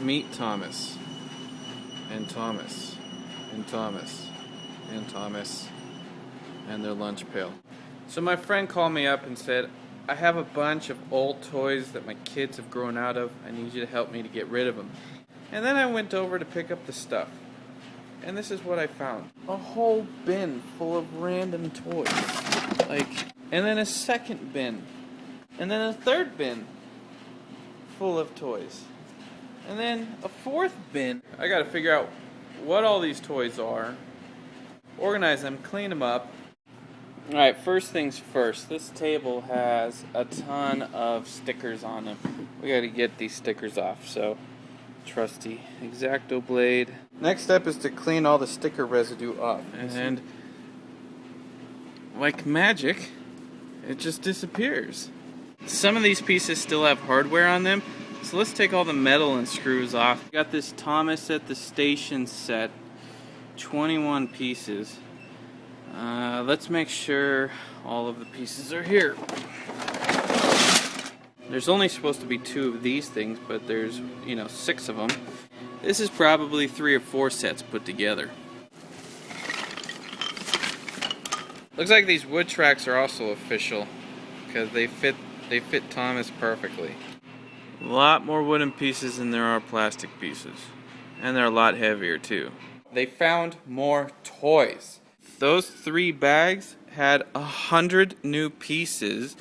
Meet Thomas, and Thomas, and Thomas, and Thomas, and their lunch pail. So my friend called me up and said, I have a bunch of old toys that my kids have grown out of. I need you to help me to get rid of them. And then I went over to pick up the stuff. And this is what I found. A whole bin full of random toys. And then a second bin. And then a third bin full of toys. And then a fourth bin. I gotta figure out what all these toys are, organize them, clean them up. Alright, first things first. This table has a ton of stickers on them. We gotta get these stickers off, so trusty X-Acto blade. Next step is to clean all the sticker residue off. And like magic, it just disappears. Some of these pieces still have hardware on them, so let's take all the metal and screws off. We got this Thomas at the Station set, 21 pieces. Let's make sure all of the pieces are here. There's only supposed to be 2 of these things, but there's, 6 of them. This is probably 3 or 4 sets put together. Looks like these wood tracks are also official, because they fit Thomas perfectly. A lot more wooden pieces than there are plastic pieces. And they're a lot heavier too. They found more toys. Those 3 bags had 100 new pieces,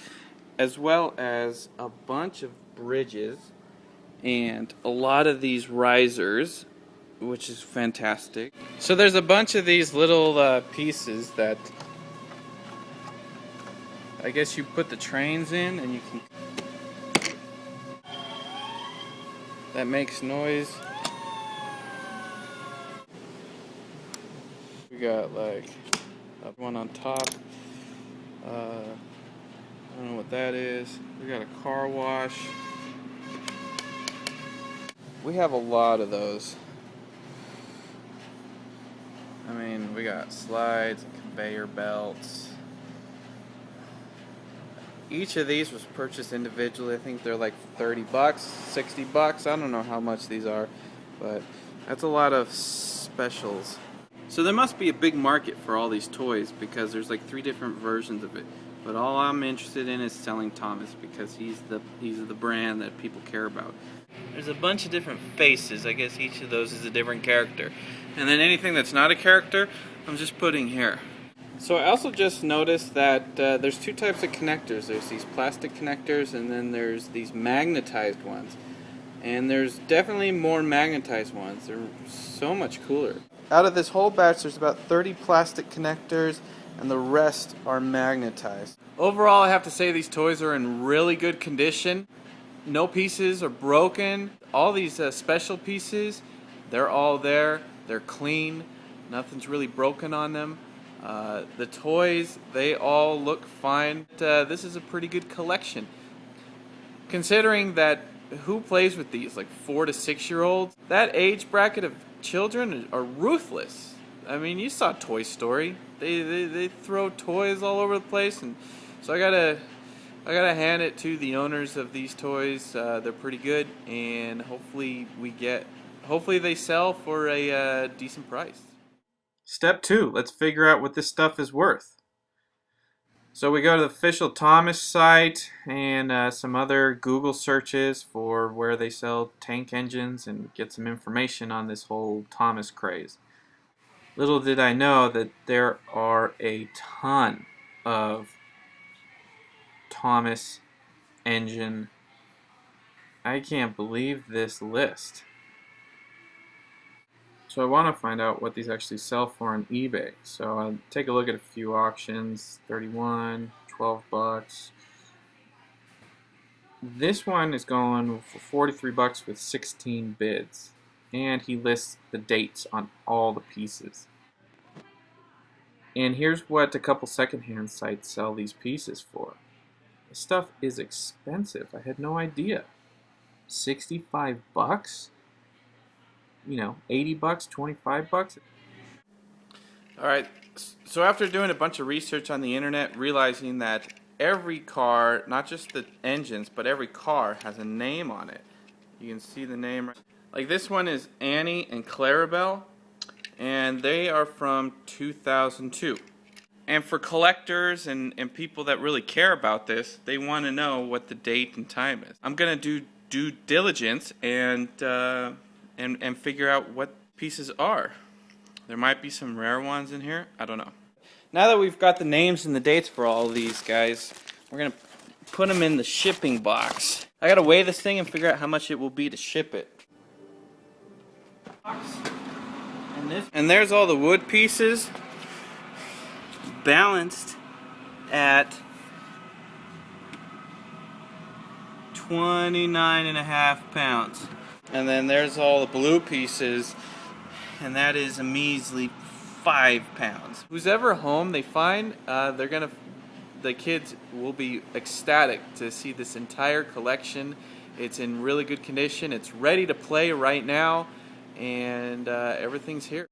as well as a bunch of bridges and a lot of these risers, which is fantastic. So there's a bunch of these little pieces that I guess you put the trains in and you can... That makes noise. We got one on top. I don't know what that is. We got a car wash. We have a lot of those. I mean, we got slides and conveyor belts. Each of these was purchased individually. I think they're like 30 bucks, 60 bucks. I don't know how much these are, but that's a lot of specials. So there must be a big market for all these toys because there's like 3 different versions of it. But all I'm interested in is selling Thomas because he's the brand that people care about. There's a bunch of different faces. I guess each of those is a different character. And then anything that's not a character, I'm just putting here. So I also just noticed that there's 2 types of connectors. There's these plastic connectors and then there's these magnetized ones. And there's definitely more magnetized ones. They're so much cooler. Out of this whole batch, there's about 30 plastic connectors and the rest are magnetized. Overall, I have to say these toys are in really good condition. No pieces are broken. All these special pieces, they're all there. They're clean. Nothing's really broken on them. The toys, they all look fine. This is a pretty good collection. Considering that who plays with these, like 4 to 6 year olds? That age bracket of children are ruthless. I mean, you saw Toy Story. They throw toys all over the place, and so I gotta hand it to the owners of these toys. They're pretty good, and hopefully they sell for a decent price. Step 2, let's figure out what this stuff is worth. So we go to the official Thomas site and some other Google searches for where they sell tank engines and get some information on this whole Thomas craze. Little did I know that there are a ton of Thomas engine. I can't believe this list. So I want to find out what these actually sell for on eBay. So I'll take a look at a few auctions. 31, 12 bucks. This one is going for 43 bucks with 16 bids. And he lists the dates on all the pieces. And here's what a couple secondhand sites sell these pieces for. This stuff is expensive. I had no idea. 65 bucks? 80 bucks, 25 bucks. Alright, so after doing a bunch of research on the internet, realizing that every car, not just the engines, but every car has a name on it. You can see the name. Like this one is Annie and Clarabelle, and they are from 2002. And for collectors and people that really care about this, they want to know what the date and time is. I'm gonna do due diligence and figure out what pieces are. There might be some rare ones in here. I don't know. Now that we've got the names and the dates for all of these guys, we're gonna put them in the shipping box. I gotta weigh this thing and figure out how much it will be to ship it. And there's all the wood pieces, balanced at 29.5 pounds. And then there's all the blue pieces, and that is a measly 5 pounds. Who's ever home, they find the kids will be ecstatic to see this entire collection. It's in really good condition. It's ready to play right now, and everything's here.